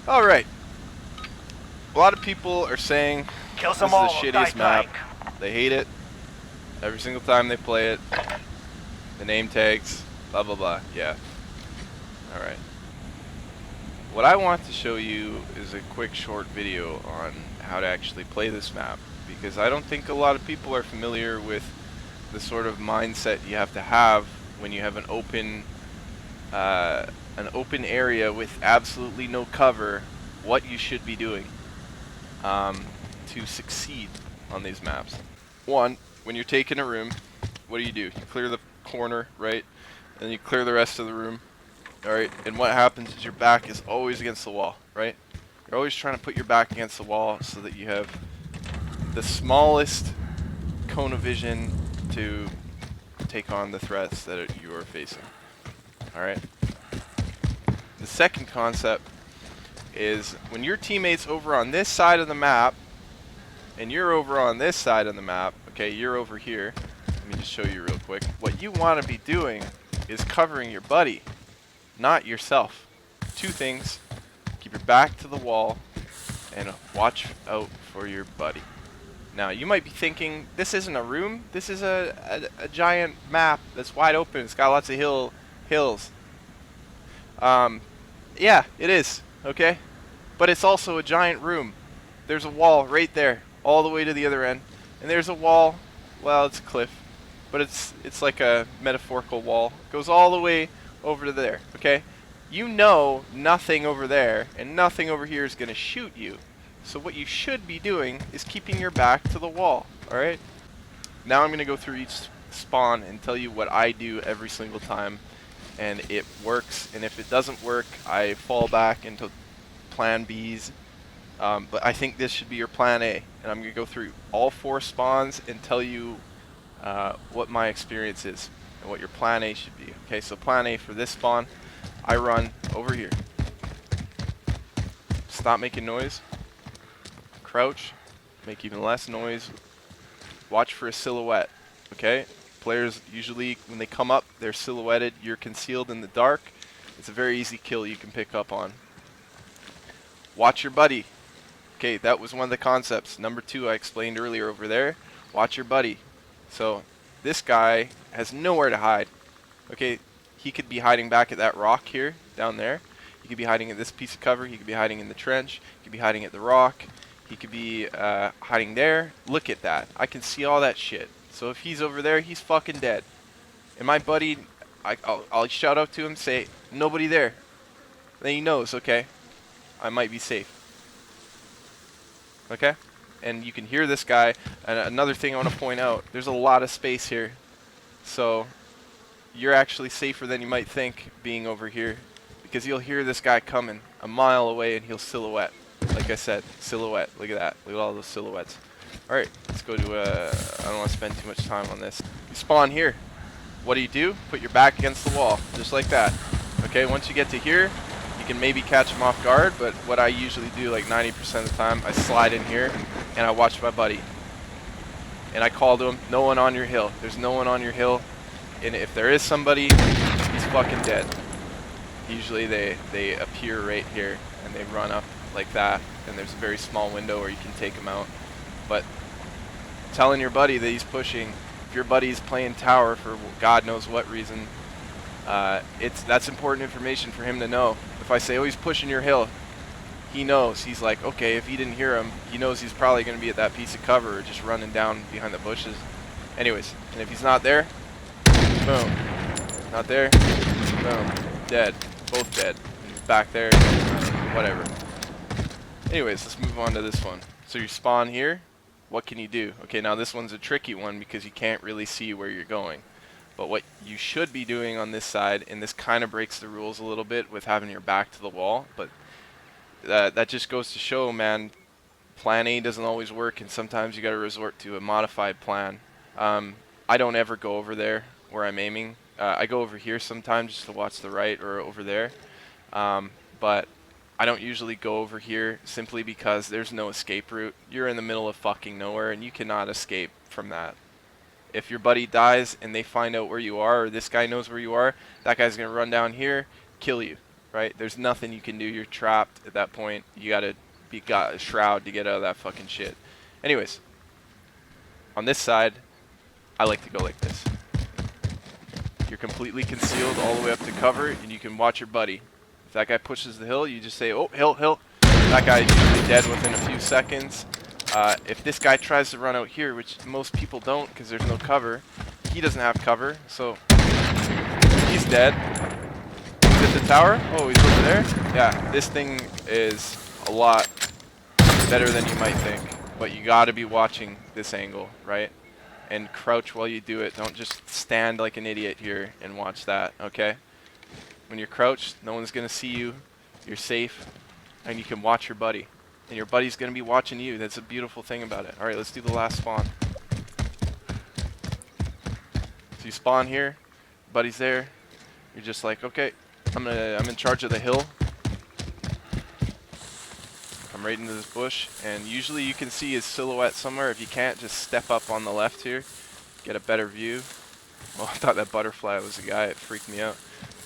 Alright. A lot of people are saying Kill this some is the all, shittiest map. They hate it. Every single time they play it. The name tags. Blah blah blah. Yeah. Alright. What I want to show you is a quick short video on how to actually play this map. Because I don't think a lot of people are familiar with the sort of mindset you have to have when you have an open area with absolutely no cover, what you should be doing to succeed on these maps. One, when you're taking a room, what do? You clear the corner, right? And then you clear the rest of the room. Alright, and what happens is your back is always against the wall, right? You're always trying to put your back against the wall so that you have the smallest cone of vision to take on the threats that you are facing. Alright? The second concept is when your teammate's over on this side of the map and you're over on this side of the map, okay, you're over here. Let me just show you real quick. What you want to be doing is covering your buddy, not yourself. Two things: keep your back to the wall and watch out for your buddy. Now, you might be thinking, this isn't a room, this is a giant map that's wide open. It's got lots of hills. Yeah, it is, okay? But it's also a giant room. There's a wall right there, all the way to the other end. And there's a wall, well, it's a cliff, but it's like a metaphorical wall. It goes all the way over to there, okay? You know nothing over there and nothing over here is going to shoot you. So what you should be doing is keeping your back to the wall, alright? Now I'm going to go through each spawn and tell you what I do every single time. And it works, and if it doesn't work, I fall back into plan Bs. But I think this should be your plan A. And I'm going to go through all 4 spawns and tell you what my experience is and what your plan A should be. Okay, so plan A for this spawn, I run over here. Stop making noise. Crouch. Make even less noise. Watch for a silhouette. Okay? Players usually, when they come up, they're silhouetted. You're concealed in the dark. It's a very easy kill you can pick up on. Watch your buddy. Okay, that was one of the concepts. Number 2 I explained earlier over there. Watch your buddy. So this guy has nowhere to hide. Okay, he could be hiding back at that rock here, down there. He could be hiding at this piece of cover. He could be hiding in the trench. He could be hiding at the rock. He could be hiding there. Look at that. I can see all that shit. So if he's over there, he's fucking dead. And my buddy, I'll shout out to him, say, nobody there. Then he knows, okay, I might be safe. Okay? And you can hear this guy. And another thing I want to point out, there's a lot of space here. So you're actually safer than you might think being over here. Because you'll hear this guy coming a mile away and he'll silhouette. Like I said, silhouette. Look at that. Look at all those silhouettes. Alright, let's go to, I don't want to spend too much time on this. You spawn here. What do? Put your back against the wall, just like that. Okay, once you get to here, you can maybe catch him off guard, but what I usually do, like 90% of the time, I slide in here, and I watch my buddy. And I call to him, no one on your hill. There's no one on your hill, and if there is somebody, he's fucking dead. Usually they appear right here, and they run up like that, and there's a very small window where you can take them out. But telling your buddy that he's pushing, if your buddy's playing tower for God knows what reason, that's important information for him to know. If I say, oh, he's pushing your hill, he knows. He's like, okay, if he didn't hear him, he knows he's probably going to be at that piece of cover or just running down behind the bushes. Anyways, and if he's not there, boom. Not there, boom. Dead. Both dead. Back there, whatever. Anyways, let's move on to this one. So you spawn here. What can you do? Okay, now this one's a tricky one because you can't really see where you're going. But what you should be doing on this side, and this kind of breaks the rules a little bit with having your back to the wall, but that just goes to show, man, plan A doesn't always work, and sometimes you got to resort to a modified plan. I don't ever go over there where I'm aiming. I go over here sometimes just to watch the right or over there. But I don't usually go over here simply because there's no escape route. You're in the middle of fucking nowhere and you cannot escape from that. If your buddy dies and they find out where you are, or this guy knows where you are, that guy's going to run down here, kill you. right? There's nothing you can do. You're trapped at that point. You got a shroud to get out of that fucking shit. Anyways, on this side, I like to go like this. You're completely concealed all the way up to cover, and you can watch your buddy. If that guy pushes the hill, you just say, oh, hill, hill. That guy's usually dead within a few seconds. If this guy tries to run out here, which most people don't because there's no cover, he doesn't have cover, so he's dead. He's at the tower. Oh, he's over there. Yeah, this thing is a lot better than you might think, but you got to be watching this angle, right? And crouch while you do it. Don't just stand like an idiot here and watch that, okay? When you're crouched, no one's going to see you. You're safe, and you can watch your buddy. And your buddy's going to be watching you. That's a beautiful thing about it. All right, let's do the last spawn. So you spawn here, buddy's there. You're just like, okay, I'm in charge of the hill. I'm right into this bush, and usually you can see his silhouette somewhere. If you can't, just step up on the left here, get a better view. Well, I thought that butterfly was a guy. It freaked me out.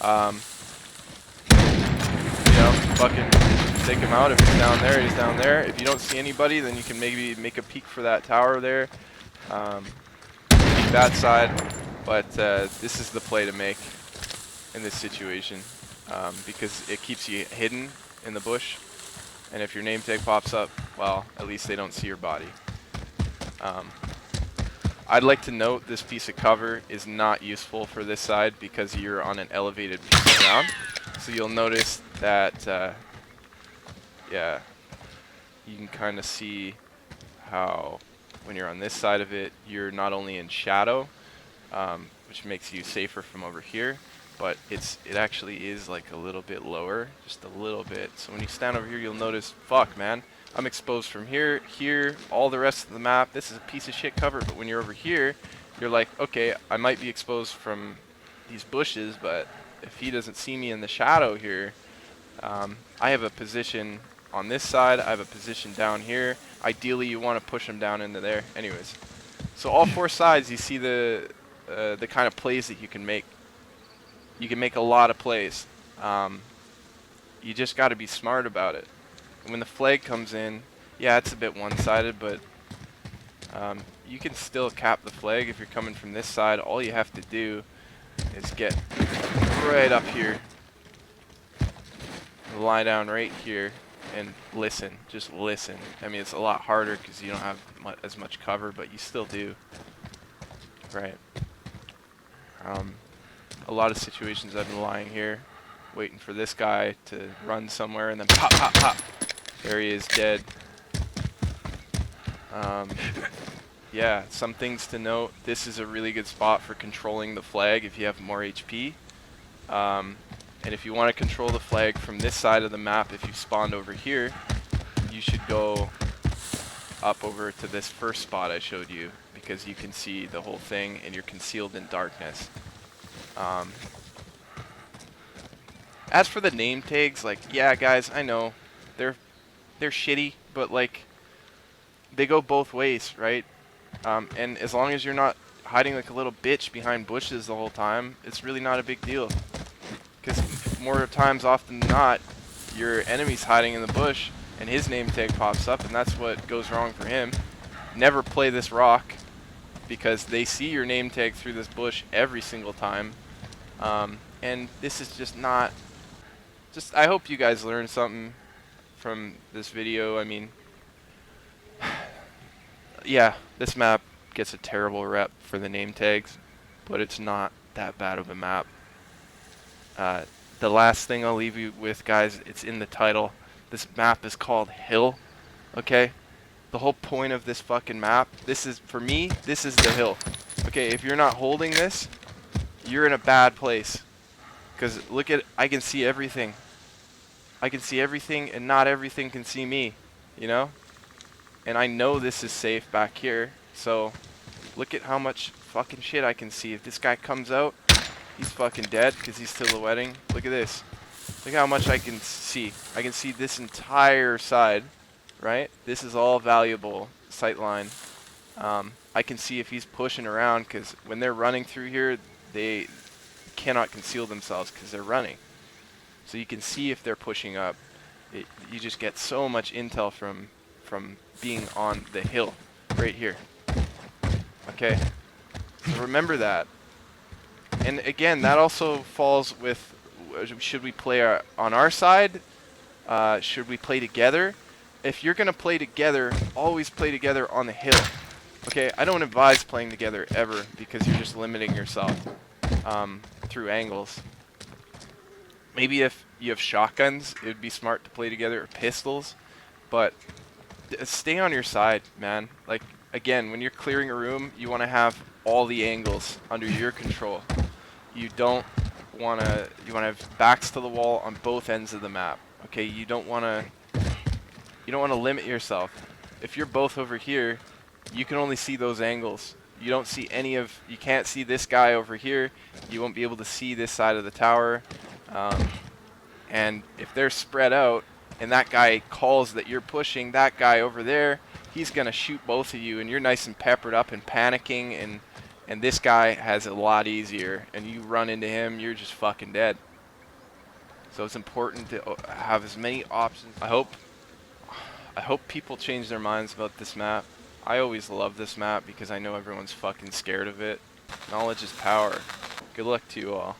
You know, fucking take him out. If he's down there, he's down there. If you don't see anybody, then you can maybe make a peek for that tower there. Peek that side, but this is the play to make in this situation because it keeps you hidden in the bush. And if your name tag pops up, well, at least they don't see your body. I'd like to note this piece of cover is not useful for this side because you're on an elevated piece of ground. So you'll notice that, yeah, you can kind of see how when you're on this side of it, you're not only in shadow, which makes you safer from over here, but it actually is like a little bit lower, just a little bit. So when you stand over here, you'll notice, fuck, man, I'm exposed from here, here, all the rest of the map. This is a piece of shit cover, but when you're over here, you're like, okay, I might be exposed from these bushes, but if he doesn't see me in the shadow here, I have a position on this side, I have a position down here. Ideally, you want to push him down into there. Anyways, so all four sides, you see the kind of plays that you can make. You can make a lot of plays. You just got to be smart about it. And when the flag comes in, yeah, it's a bit one-sided, but you can still cap the flag if you're coming from this side. All you have to do is get right up here, lie down right here, and listen. Just listen. I mean, it's a lot harder because you don't have as much cover, but you still do. Right. A lot of situations I've been lying here, waiting for this guy to run somewhere, and then pop, pop, pop. There he is, dead. Yeah, some things to note. This is a really good spot for controlling the flag if you have more HP. And if you want to control the flag from this side of the map, if you spawned over here, you should go up over to this first spot I showed you, because you can see the whole thing and you're concealed in darkness. As for the name tags, like, yeah, guys, I know they're shitty, but like they go both ways, right? And as long as you're not hiding like a little bitch behind bushes the whole time, it's really not a big deal. Because more times often than not, your enemy's hiding in the bush and his name tag pops up, and that's what goes wrong for him. Never play this rock because they see your name tag through this bush every single time. And this is just not... I hope you guys learned something from this video. I mean, yeah, this map gets a terrible rep for the name tags, but it's not that bad of a map. The last thing I'll leave you with, guys, it's in the title. This map is called Hill, okay? The whole point of this fucking map, this is, for me, this is the hill. Okay, if you're not holding this, you're in a bad place. Because look at, I can see everything. I can see everything, and not everything can see me, you know? And I know this is safe back here, so look at how much fucking shit I can see. If this guy comes out, he's fucking dead because he's silhouetting. Look at this. Look how much I can see. I can see this entire side, right? This is all valuable sightline. I can see if he's pushing around because when they're running through here, they cannot conceal themselves because they're running. so you can see if they're pushing up. You just get so much intel from being on the hill right here. Okay, so remember that. And again, that also falls with, should we play on our side? Should we play together? If you're going to play together, always play together on the hill. Okay, I don't advise playing together ever, because you're just limiting yourself through angles. Maybe if you have shotguns, it would be smart to play together, or pistols. But stay on your side, man. Like, again, when you're clearing a room, you want to have all the angles under your control. You don't want to. You want to have backs to the wall on both ends of the map. Okay, you don't want to. You don't want to limit yourself. If you're both over here, you can only see those angles. You don't see any of. You can't see this guy over here. You won't be able to see this side of the tower. And if they're spread out, and that guy calls that you're pushing that guy over there, he's gonna shoot both of you, and you're nice and peppered up and panicking, and this guy has it a lot easier, and you run into him, you're just fucking dead. So it's important to have as many options. I hope people change their minds about this map. I always love this map because I know everyone's fucking scared of it. Knowledge is power. Good luck to you all.